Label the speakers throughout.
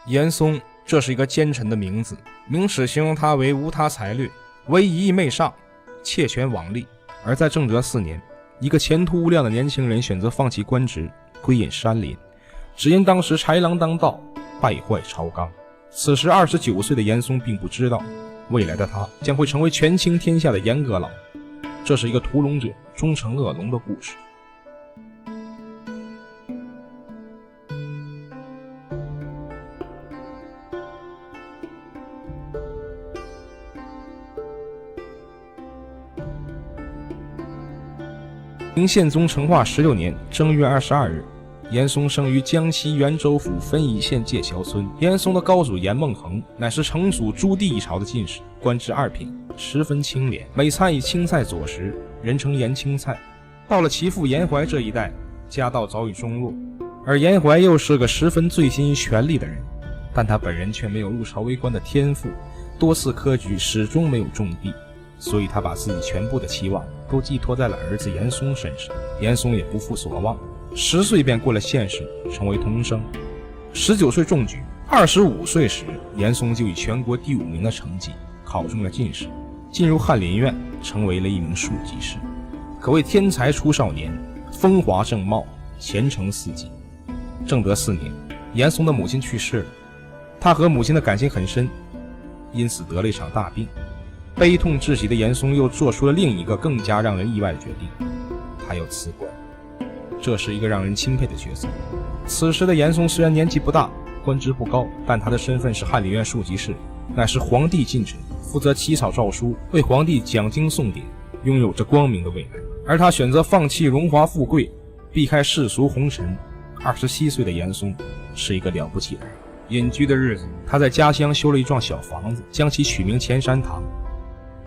Speaker 1: 严嵩，这是一个奸臣的名字，明史形容他为无他才略，唯一意媚上，窃权罔利。而在正德4年，一个前途无量的年轻人选择放弃官职，归隐山林，只因当时豺狼当道，败坏朝纲。此时29岁的严嵩并不知道，未来的他将会成为权倾天下的严阁老。这是一个屠龙者终成恶龙的故事。明宪宗成化16年正月22日，严嵩生于江西袁州府汾邑县界桥村。严嵩的高祖严孟恒乃是成祖朱棣一朝的进士，官至2品，十分清廉，每餐以青菜佐食，人称严青菜。到了其父严怀这一代，家道早已中落，而严怀又是个十分醉心于权力的人，但他本人却没有入朝为官的天赋，多次科举始终没有中第，所以他把自己全部的期望都寄托在了儿子严嵩身上。严嵩也不负所望，10岁便过了县试，成为童生。19岁中举，25岁时，严嵩就以全国第5名的成绩考中了进士，进入翰林院，成为了一名庶吉士，可谓天才出少年，风华正茂，前程似锦。正德4年，严嵩的母亲去世了，他和母亲的感情很深，因此得了一场大病。悲痛至极的严嵩又做出了另一个更加让人意外的决定，他要辞官。这是一个让人钦佩的角色。此时的严嵩虽然年纪不大，官职不高，但他的身份是翰林院庶吉士，乃是皇帝近臣，负责起草诏书，为皇帝讲经诵典，拥有着光明的未来。而他选择放弃荣华富贵，避开世俗红尘。27岁的严嵩是一个了不起的人。隐居的日子，他在家乡修了一幢小房子，将其取名钱山堂。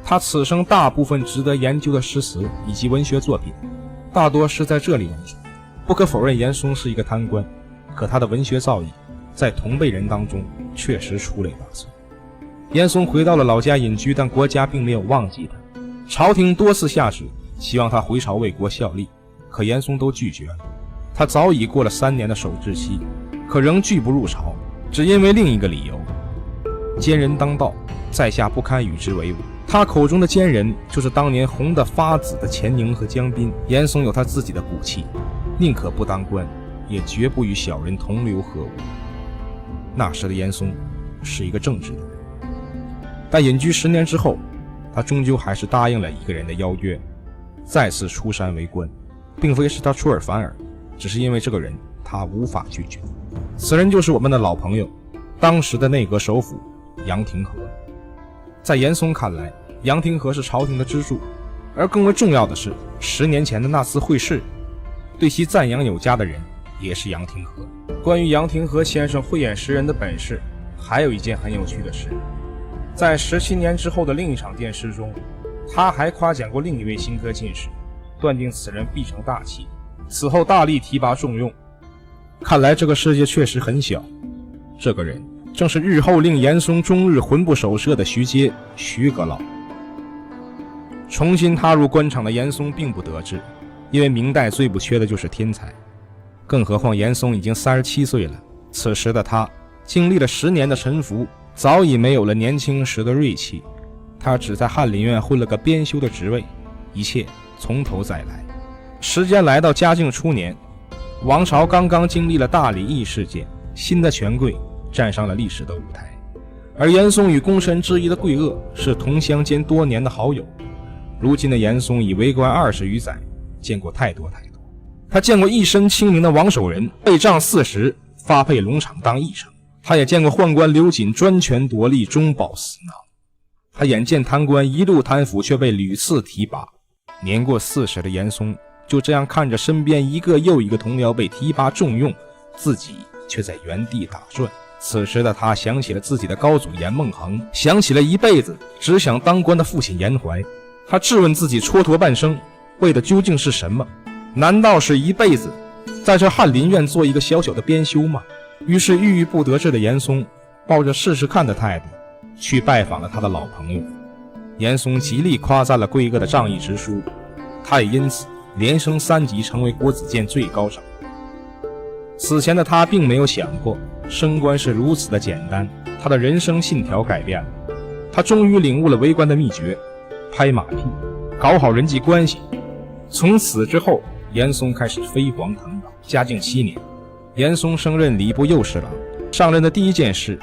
Speaker 1: 他此生大部分值得研究的诗词以及文学作品，大多是在这里完成。不可否认，严嵩是一个贪官，可他的文学造诣在同辈人当中确实出类拔萃。严嵩回到了老家隐居，但国家并没有忘记他。朝廷多次下旨，希望他回朝为国效力，可严嵩都拒绝了。他早已过了3年的守制期，可仍拒不入朝，只因为另一个理由：奸人当道，在下不堪与之为伍。他口中的奸人，就是当年红得发紫的钱宁和江彬。严嵩有他自己的骨气，宁可不当官，也绝不与小人同流合污。那时的严嵩是一个正直的人，但隐居10年之后，他终究还是答应了一个人的邀约，再次出山为官，并非是他出尔反尔，只是因为这个人他无法拒绝。此人就是我们的老朋友，当时的内阁首辅杨廷和。在严嵩看来，杨廷和是朝廷的支柱，而更为重要的是，10年前的那次会试，对其赞扬有加的人也是杨廷和。关于杨廷和先生慧眼识人的本事，还有一件很有趣的事，在17年之后的另一场殿试中，他还夸奖过另一位新科进士，断定此人必成大器，此后大力提拔重用。看来这个世界确实很小，这个人正是日后令严嵩终日魂不守舍的徐阶，徐阁老。重新踏入官场的严嵩并不得志，因为明代最不缺的就是天才，更何况严嵩已经37岁了。此时的他经历了10年的沉浮，早已没有了年轻时的锐气。他只在翰林院混了个编修的职位，一切从头再来。时间来到嘉靖初年，王朝刚刚经历了大礼义事件，新的权贵站上了历史的舞台。而严嵩与功臣之一的桂萼是同乡兼多年的好友。如今的严嵩已为官20余载，见过太多。他见过一身清明的王守仁被杖40，发配龙场当驿丞。他也见过宦官刘瑾专权夺利，中饱私囊。他眼见贪官一路贪腐，却被屡次提拔。年过40的严嵩就这样看着身边一个又一个同僚被提拔重用，自己却在原地打转。此时的他想起了自己的高祖严孟恒，想起了一辈子只想当官的父亲严怀。他质问自己，蹉跎半生为的究竟是什么？难道是一辈子在这翰林院做一个小小的编修吗？于是郁郁不得志的严嵩抱着试试看的态度去拜访了他的老朋友。严嵩极力夸赞了桂萼的仗义直书，他也因此连升3级，成为国子监最高长。此前的他并没有想过升官是如此的简单，他的人生信条改变了。他终于领悟了为官的秘诀：拍马屁，搞好人际关系。从此之后，严嵩开始飞黄腾达。嘉靖7年，严嵩升任礼部右侍郎。上任的第一件事，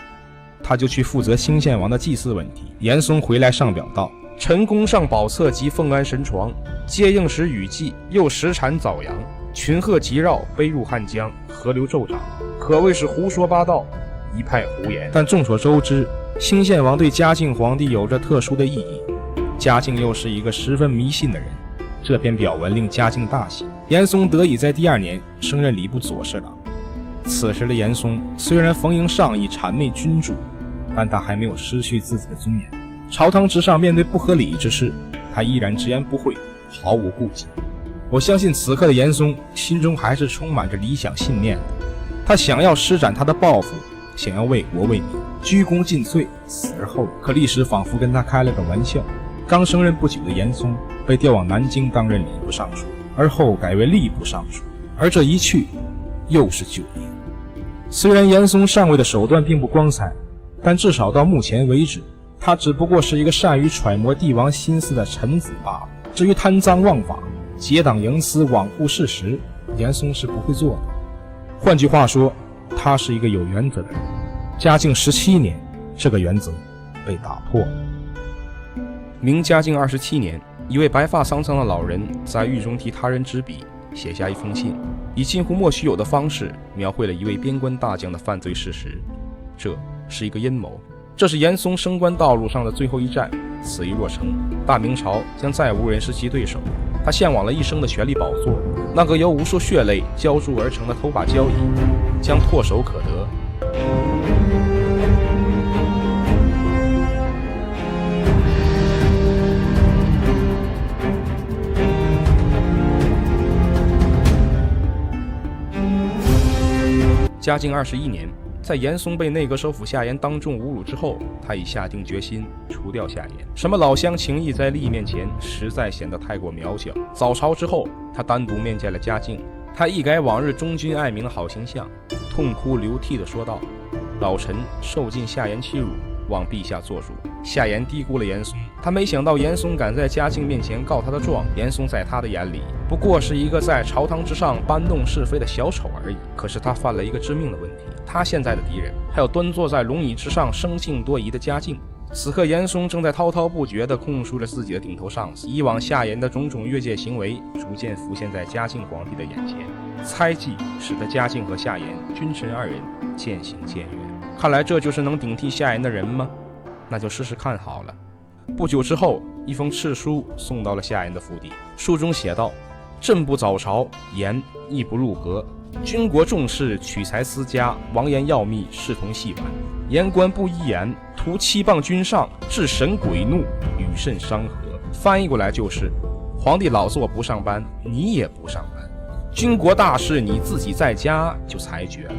Speaker 1: 他就去负责兴献王的祭祀问题。严嵩回来上表道：臣宫上宝册及奉安神床，接应时雨季，又时产早阳，群鹤急绕，飞入汉江，河流骤涨，可谓是胡说八道，一派胡言。但众所周知，兴献王对嘉靖皇帝有着特殊的意义，嘉靖又是一个十分迷信的人。这篇表文令嘉靖大喜，严嵩得以在第2年升任礼部左侍郎。此时的严嵩虽然逢迎上意，谄媚君主，但他还没有失去自己的尊严。朝堂之上，面对不合理之事，他依然直言不讳，毫无顾忌。我相信此刻的严嵩心中还是充满着理想信念的，他想要施展他的抱负，想要为国为民，鞠躬尽瘁，死而后已。可历史仿佛跟他开了个玩笑，刚升任不久的严嵩被调往南京担任礼部尚书，而后改为吏部尚书，而这一去又是9年。虽然严嵩上位的手段并不光彩，但至少到目前为止，他只不过是一个善于揣摩帝王心思的臣子罢了。至于贪赃枉法、结党营私、罔顾事实，严嵩是不会做的。换句话说，他是一个有原则的人。嘉靖17年，这个原则被打破了。明嘉靖27年，一位白发苍苍的老人在狱中替他人执笔，写下一封信，以近乎莫须有的方式描绘了一位边关大将的犯罪事实。这是一个阴谋，这是严嵩升官道路上的最后一战。此役若成，大明朝将再无人是其对手。他向往了一生的权力宝座，那个由无数血泪浇铸而成的头把交椅，将唾手可得。嘉靖21年，在严嵩被内阁首辅夏言当众侮辱之后，他已下定决心除掉夏言。什么老乡情谊在利益面前实在显得太过渺小。早朝之后，他单独面见了嘉靖，他一改往日忠君爱民的好形象，痛哭流涕地说道：老臣受尽夏言欺辱，望陛下做主。夏言低估了严嵩，他没想到严嵩敢在嘉靖面前告他的状。严嵩在他的眼里不过是一个在朝堂之上搬弄是非的小丑而已。可是他犯了一个致命的问题，他现在的敌人还有端坐在龙椅之上生性多疑的嘉靖。此刻严嵩正在滔滔不绝地控诉着自己的顶头上司，以往夏言的种种越界行为逐渐浮现在嘉靖皇帝的眼前。猜忌使得嘉靖和夏言君臣二人渐行渐远。看来这就是能顶替夏言的人吗？那就试试看好了。不久之后，一封敕书送到了夏言的府邸，书中写道：朕不早朝，言亦不入阁。军国重事，取材私家，王言要密，视同戏玩。言官不依言，图欺谤君上，致神鬼怒，与甚伤和。翻译过来就是：皇帝老子我不上班，你也不上班。军国大事你自己在家就裁决了。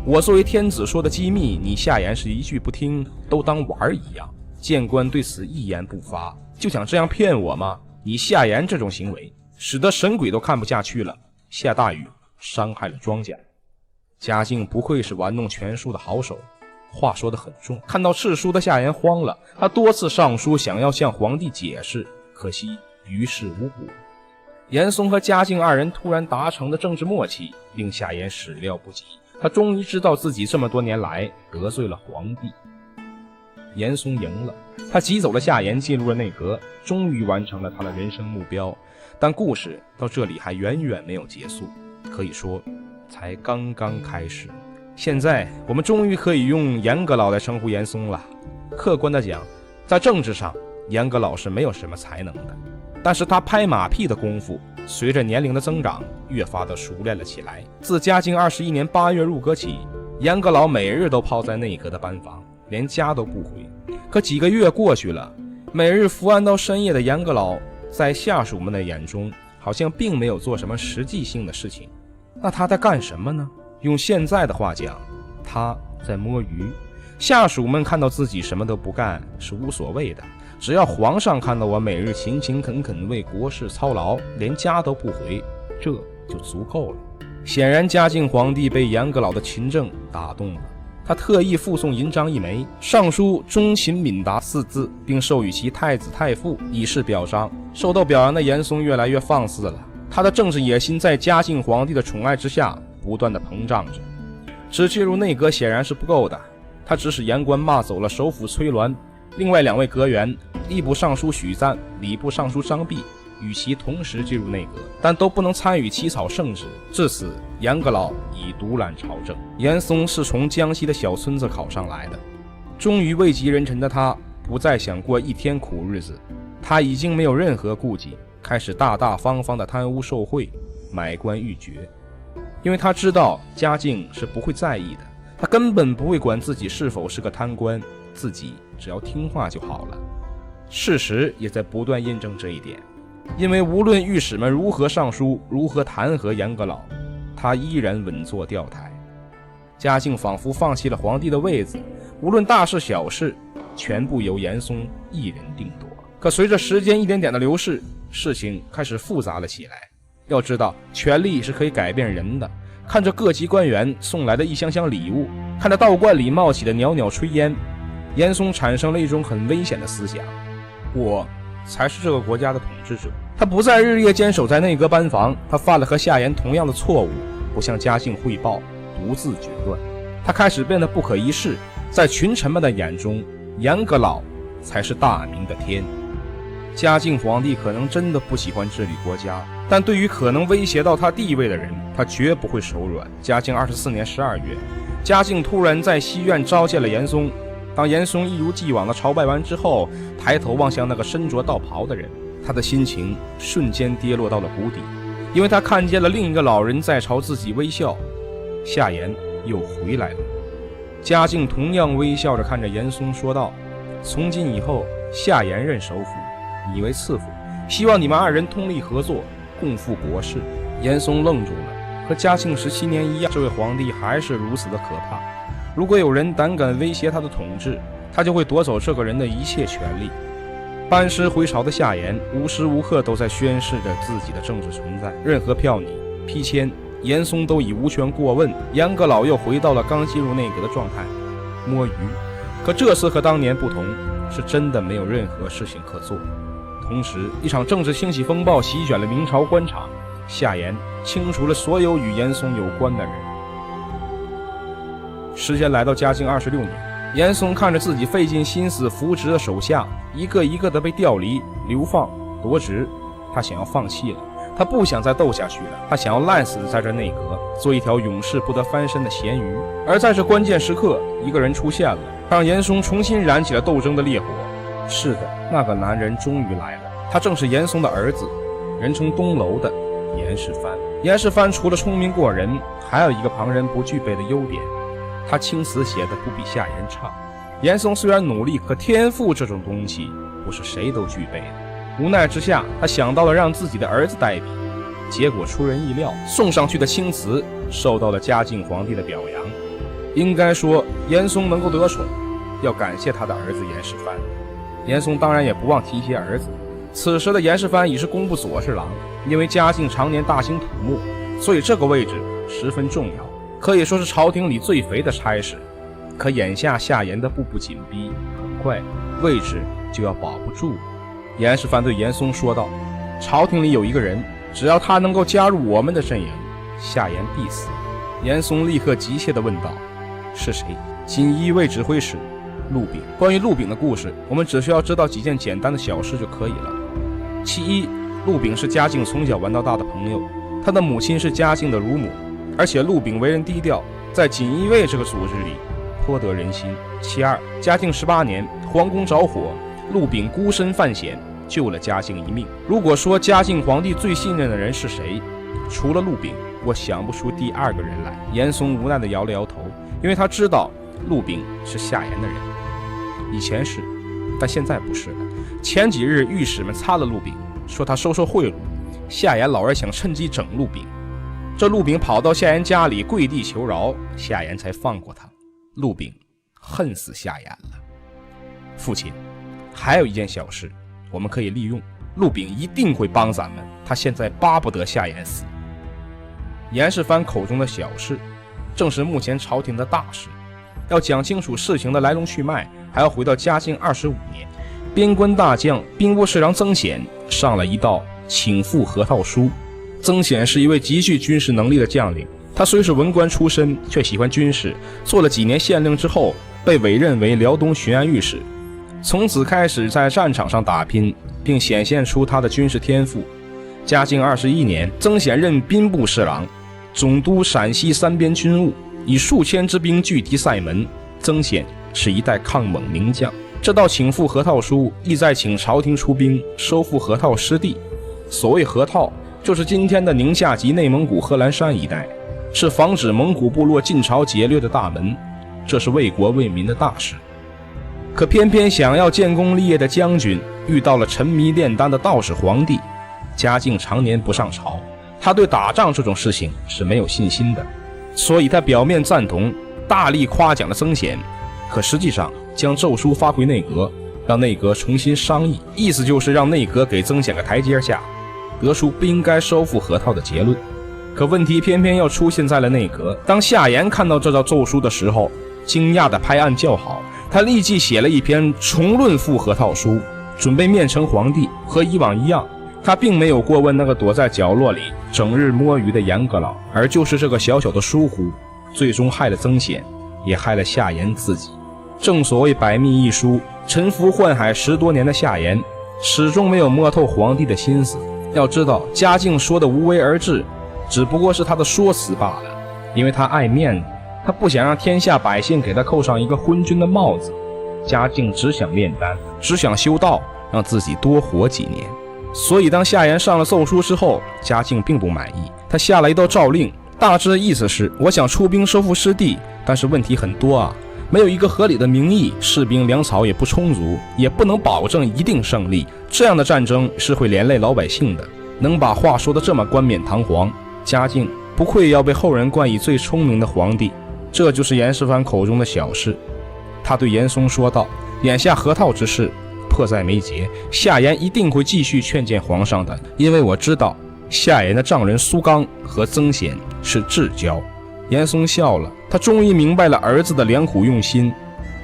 Speaker 1: 我作为天子说的机密，你夏言是一句不听，都当玩一样。谏官对此一言不发，就想这样骗我吗？你夏言这种行为，使得神鬼都看不下去了，下大雨伤害了庄稼。嘉靖不愧是玩弄权术的好手，话说得很重。看到敕书的夏言慌了，他多次上书想要向皇帝解释，可惜于事无补。严嵩和嘉靖二人突然达成的政治默契，令夏言始料不及。他终于知道自己这么多年来得罪了皇帝。严嵩赢了，他挤走了夏言，进入了内阁，终于完成了他的人生目标。但故事到这里还远远没有结束，可以说才刚刚开始。现在我们终于可以用严阁老来称呼严嵩了。客观的讲，在政治上严阁老是没有什么才能的，但是他拍马屁的功夫随着年龄的增长越发的熟练了起来。自嘉靖21年8月入阁起，严阁老每日都泡在内阁的班房，连家都不回。可几个月过去了，每日伏案到深夜的严阁老在下属们的眼中好像并没有做什么实际性的事情。那他在干什么呢？用现在的话讲，他在摸鱼。下属们看到自己什么都不干是无所谓的，只要皇上看到我每日勤勤恳恳为国事操劳，连家都不回，这就足够了。显然嘉靖皇帝被严阁老的勤政打动了，他特意附送银章1枚，上书忠勤敏达4字，并授予其太子太傅，以示表彰。受到表扬的严嵩越来越放肆了，他的政治野心在嘉靖皇帝的宠爱之下不断的膨胀着。只介入内阁显然是不够的，他指使言官骂走了首辅崔鸾，另外2位阁员吏部尚书许赞、礼部尚书张弼与其同时进入内阁，但都不能参与起草圣旨。至此，严阁老已独揽朝政。严嵩是从江西的小村子考上来的，终于位极人臣的他不再想过一天苦日子，他已经没有任何顾忌，开始大大方方的贪污受贿、买官鬻爵。因为他知道嘉靖是不会在意的，他根本不会管自己是否是个贪官，自己只要听话就好了。事实也在不断印证这一点，因为无论御史们如何上书，如何弹劾严阁老，他依然稳坐钓台。嘉靖仿佛放弃了皇帝的位子，无论大事小事，全部由严嵩一人定夺。可随着时间一点点的流逝，事情开始复杂了起来。要知道，权力是可以改变人的。看着各级官员送来的一箱箱礼物，看着道观里冒起的袅袅炊烟，严嵩产生了一种很危险的思想：我才是这个国家的统治者。他不再日夜坚守在内阁班房，他犯了和夏言同样的错误，不向嘉靖汇报，独自决断。他开始变得不可一世，在群臣们的眼中，严阁老才是大明的天。嘉靖皇帝可能真的不喜欢治理国家，但对于可能威胁到他地位的人，他绝不会手软。嘉靖24年12月，嘉靖突然在西院召见了严嵩。当严嵩一如既往的朝拜完之后，抬头望向那个身着道袍的人，他的心情瞬间跌落到了谷底，因为他看见了另一个老人在朝自己微笑。夏言又回来了。嘉靖同样微笑着看着严嵩说道：从今以后，夏言任首辅，你为次辅，希望你们2人通力合作，共赴国事。严嵩愣住了，和嘉庆17年一样，这位皇帝还是如此的可怕。如果有人胆敢威胁他的统治，他就会夺走这个人的一切权利。班师回朝的夏言无时无刻都在宣示着自己的政治存在，任何票拟、批签，严嵩都已无权过问。严阁老又回到了刚进入内阁的状态，摸鱼。可这次和当年不同，是真的没有任何事情可做。同时，一场政治清洗风暴席卷了明朝官场，夏言清除了所有与严嵩有关的人。时间来到嘉靖26年，严嵩看着自己费尽心思扶植的手下一个一个的被调离、流放、夺职，他想要放弃了，他不想再斗下去了，他想要烂死在这内阁，做一条永世不得翻身的咸鱼。而在这关键时刻，一个人出现了，让严嵩重新燃起了斗争的烈火。是的，那个男人终于来了，他正是严嵩的儿子，人称东楼的严世蕃。严世蕃除了聪明过人，还有一个旁人不具备的优点，他青词写的不比夏言差。严嵩虽然努力，可天赋这种东西不是谁都具备的。无奈之下，他想到了让自己的儿子代笔，结果出人意料，送上去的青词受到了嘉靖皇帝的表扬。应该说，严嵩能够得宠，要感谢他的儿子严世蕃。严嵩当然也不忘提携儿子。此时的严世蕃已是工部左侍郎，因为嘉靖常年大兴土木，所以这个位置十分重要，可以说是朝廷里最肥的差事。可眼下夏言的步步紧逼，很快位置就要保不住了。严世蕃对严嵩说道：朝廷里有一个人，只要他能够加入我们的阵营，夏言必死。严嵩立刻急切地问道：是谁？锦衣卫指挥使陆炳。关于陆炳的故事，我们只需要知道几件简单的小事就可以了。其一，陆炳是嘉靖从小玩到大的朋友，他的母亲是嘉靖的乳母，而且陆炳为人低调，在锦衣卫这个组织里颇得人心。其二，嘉靖18年皇宫着火，陆炳孤身犯险，救了嘉靖一命。如果说嘉靖皇帝最信任的人是谁，除了陆炳，我想不出第2个人来。严嵩无奈地摇了摇头，因为他知道陆炳是夏言的人。以前是，但现在不是了。前几日御史们擦了陆炳，说他收受贿赂，夏言老儿想趁机整陆炳。这陆炳跑到夏言家里跪地求饶，夏言才放过他。陆炳恨死夏言了。父亲，还有一件小事我们可以利用，陆炳一定会帮咱们，他现在巴不得夏言死。严世蕃口中的小事正是目前朝廷的大事。要讲清楚事情的来龙去脉，还要回到嘉靖25年，边关大将兵部侍郎曾显上了一道请赴河套书。曾显是一位极具军事能力的将领，他虽是文官出身，却喜欢军事，做了几年县令之后，被委任为辽东巡按御史，从此开始在战场上打拼，并显现出他的军事天赋。嘉靖21年，曾显任兵部侍郎，总督陕西三边军务，以数千之兵拒敌塞门。曾显是一代抗蒙名将。这道请赴河套书意在请朝廷出兵收复河套失地。所谓河套，就是今天的宁夏及内蒙古贺兰山一带，是防止蒙古部落进朝劫掠的大门，这是为国为民的大事。可偏偏想要建功立业的将军遇到了沉迷炼丹的道士皇帝。嘉靖常年不上朝，他对打仗这种事情是没有信心的，所以他表面赞同，大力夸奖了曾显，可实际上将奏书发回内阁，让内阁重新商议，意思就是让内阁给曾显个台阶下，得出不应该收复河套的结论。可问题偏偏要出现在了内阁。当夏言看到这道奏书的时候，惊讶地拍案叫好，他立即写了一篇重论赴河套书，准备面呈皇帝。和以往一样，他并没有过问那个躲在角落里整日摸鱼的严阁老，而就是这个小小的疏忽，最终害了曾显，也害了夏言自己。正所谓百密一疏，沉浮宦海10多年的夏言始终没有摸透皇帝的心思。要知道，嘉靖说的无为而治只不过是他的说辞罢了，因为他爱面子，他不想让天下百姓给他扣上一个昏君的帽子。嘉靖只想炼丹，只想修道，让自己多活几年。所以当夏言上了奏书之后，嘉靖并不满意，他下了一道诏令，大致的意思是，我想出兵收复失地，但是问题很多啊，没有一个合理的名义，士兵粮草也不充足，也不能保证一定胜利，这样的战争是会连累老百姓的。能把话说得这么冠冕堂皇，嘉靖不愧要被后人冠以最聪明的皇帝。这就是严世蕃口中的小事。他对严嵩说道，眼下河套之事迫在眉睫，夏言一定会继续劝谏皇上的，因为我知道夏言的丈人苏刚和曾显是至交。严嵩笑了，他终于明白了儿子的良苦用心，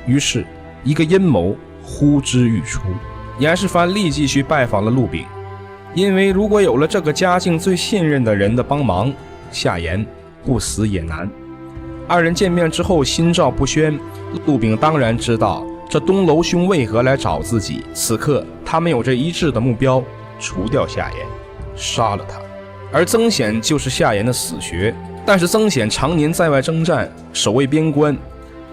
Speaker 1: 于是一个阴谋呼之欲出。严世蕃立即去拜访了陆炳，因为如果有了这个嘉靖最信任的人的帮忙，夏言不死也难。二人见面之后心照不宣，陆炳当然知道这东楼兄为何来找自己，此刻他们有着一致的目标，除掉夏言，杀了他。而曾显就是夏言的死穴，但是曾显常年在外征战，守卫边关，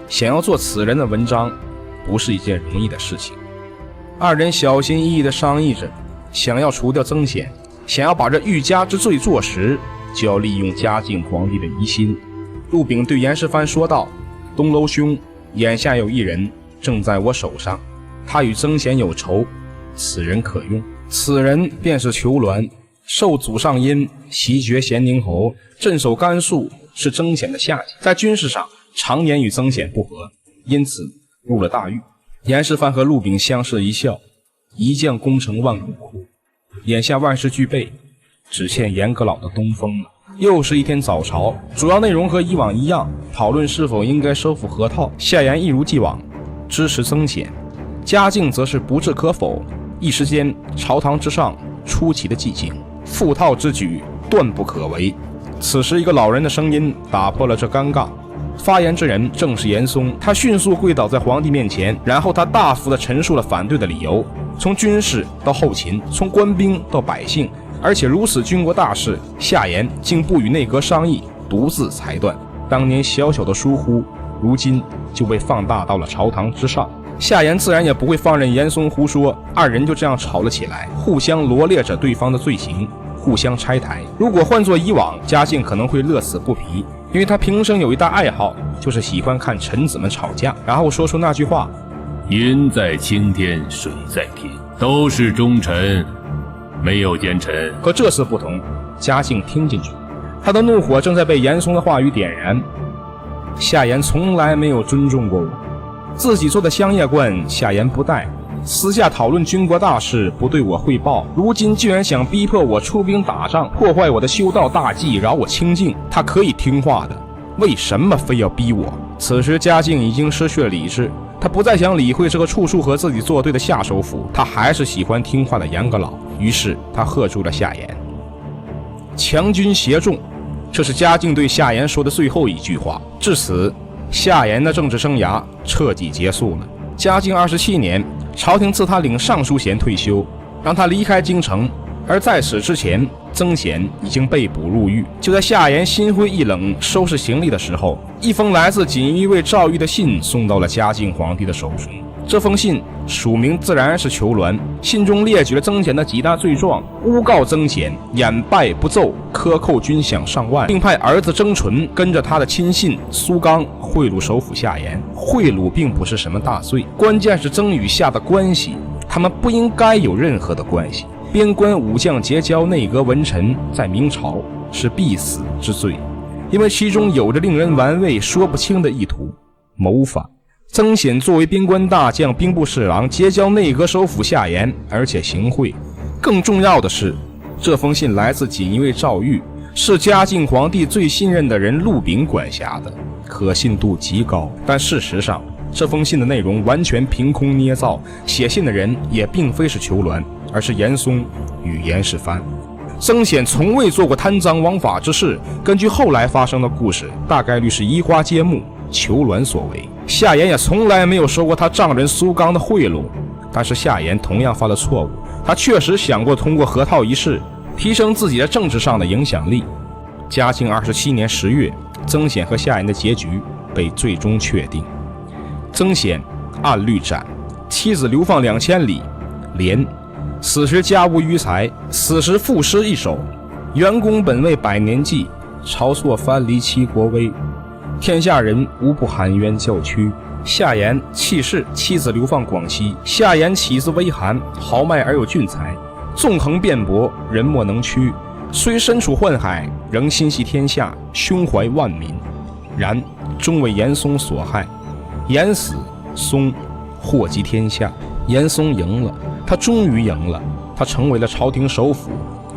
Speaker 1: 想要做此人的文章不是一件容易的事情。二人小心翼翼地商议着，想要除掉曾显，想要把这欲加之罪坐实，就要利用嘉靖皇帝的疑心。陆炳对严世蕃说道，东楼兄，眼下有一人正在我手上，他与曾显有仇，此人可用。此人便是裘鸾，受祖上荫，袭爵咸宁侯，镇守甘肃，是曾显的下级，在军事上常年与曾显不和，因此入了大狱。严世蕃和陆炳相视一笑，一将功成万骨枯，眼下万事俱备，只欠严阁老的东风了。又是一天早朝，主要内容和以往一样，讨论是否应该收复河套。夏言一如既往支持曾显，嘉靖则是不置可否。一时间朝堂之上出奇的寂静，复套之举断不可为。此时一个老人的声音打破了这尴尬，发言之人正是严嵩。他迅速跪倒在皇帝面前，然后他大幅地陈述了反对的理由，从军事到后勤，从官兵到百姓，而且如此军国大事，夏言竟不与内阁商议，独自裁断。当年小小的疏忽，如今就被放大到了朝堂之上。夏言自然也不会放任严嵩胡说，二人就这样吵了起来，互相罗列着对方的罪行，互相拆台。如果换作以往，嘉靖可能会乐此不疲，因为他平生有一大爱好，就是喜欢看臣子们吵架，然后说出那句话，
Speaker 2: 人在青天水在天，都是忠臣，没有奸臣。
Speaker 1: 可这次不同，嘉靖听进去，他的怒火正在被严嵩的话语点燃。夏言从来没有尊重过我，自己做的香叶观夏言不带，私下讨论军国大事不对我汇报，如今居然想逼迫我出兵打仗，破坏我的修道大计，扰我清静。他可以听话的，为什么非要逼我？此时嘉靖已经失去了理智，他不再想理会这个处处和自己作对的夏首辅，他还是喜欢听话的严阁老。于是他喝住了夏言。强军胁众，这是嘉靖对夏言说的最后一句话。至此，夏言的政治生涯彻底结束了。嘉靖27年，朝廷赐他领尚书衔退休，让他离开京城。而在此之前，曾显已经被捕入狱。就在夏言心灰意冷收拾行李的时候，一封来自锦衣卫赵玉的信送到了嘉靖皇帝的手中。这封信署名自然是裘鸾，信中列举了曾显的几大罪状，诬告曾显掩败不奏，克扣军饷上万，并派儿子曾纯跟着他的亲信苏刚贿赂首辅夏言。贿赂并不是什么大罪，关键是曾与夏的关系，他们不应该有任何的关系。边关武将结交内阁文臣，在明朝是必死之罪，因为其中有着令人玩味说不清的意图，谋反。曾显作为边关大将、兵部侍郎，结交内阁首辅夏言，而且行贿。更重要的是，这封信来自锦衣卫赵玉，是嘉靖皇帝最信任的人陆炳管辖的，可信度极高。但事实上，这封信的内容完全凭空捏造，写信的人也并非是裘鸾，而是严嵩与严世蕃。曾显从未做过贪赃枉法之事，根据后来发生的故事，大概率是移花接木，裘鸾所为。夏言也从来没有收过他丈人苏刚的贿赂，但是夏言同样犯了错误，他确实想过通过河套一事提升自己的政治上的影响力。嘉靖27年10月，曾显和夏言的结局被最终确定。曾显按律斩，妻子流放2000里，连死时家无余财，死时赋诗一首，元公本为百年计，晁错藩篱戚国威，天下人无不喊冤叫屈。夏言弃世，妻子流放广西。夏言起自微寒，豪迈而有俊才，纵横辩驳，人莫能屈。虽身处宦海，仍心系天下，胸怀万民。然终为严嵩所害，严死，嵩祸及天下。严嵩赢了，他终于赢了，他成为了朝廷首辅，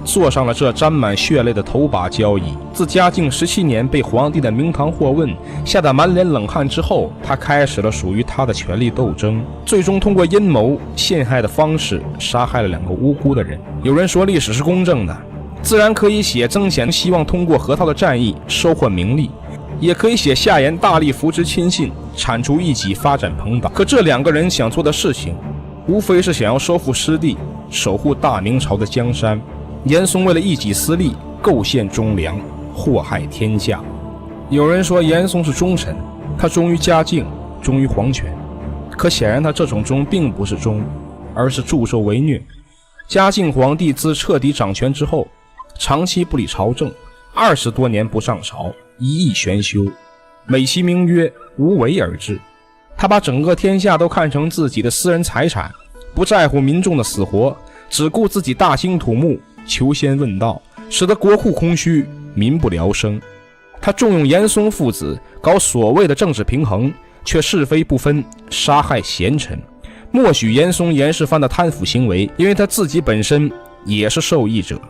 Speaker 1: 坐上了这沾满血泪的头把交椅。自嘉靖17年被皇帝的明堂惑问，吓得满脸冷汗之后，他开始了属于他的权力斗争，最终通过阴谋陷害的方式杀害了2个无辜的人。有人说历史是公正的，自然可以写曾显希望通过河套的战役收获名利，也可以写夏言大力扶持亲信，铲除异己，发展朋党。可这2个人想做的事情，无非是想要收复失地，守护大明朝的江山。严嵩为了一己私利，构陷忠良，祸害天下。有人说严嵩是忠臣，他忠于嘉靖，忠于皇权。可显然他这种忠并不是忠，而是助纣为虐。嘉靖皇帝自彻底掌权之后，长期不理朝政，20多年不上朝，一意玄修，美其名曰无为而治。他把整个天下都看成自己的私人财产，不在乎民众的死活，只顾自己大兴土木，求仙问道，使得国库空虚，民不聊生。他重用严嵩父子，搞所谓的政治平衡，却是非不分，杀害贤臣，默许严嵩、严世蕃的贪腐行为，因为他自己本身也是受益者。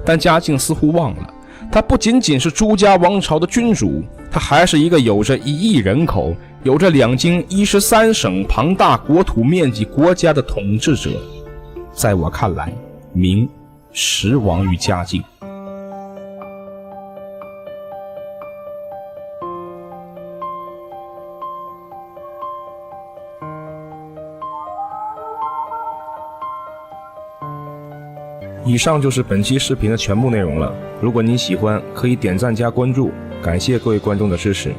Speaker 1: 但嘉靖似乎忘了，他不仅仅是朱家王朝的君主，他还是一个有着1亿人口，有着2京13省庞大国土面积国家的统治者。在我看来，明实亡于嘉靖。以上就是本期视频的全部内容了。如果您喜欢，可以点赞加关注，感谢各位观众的支持。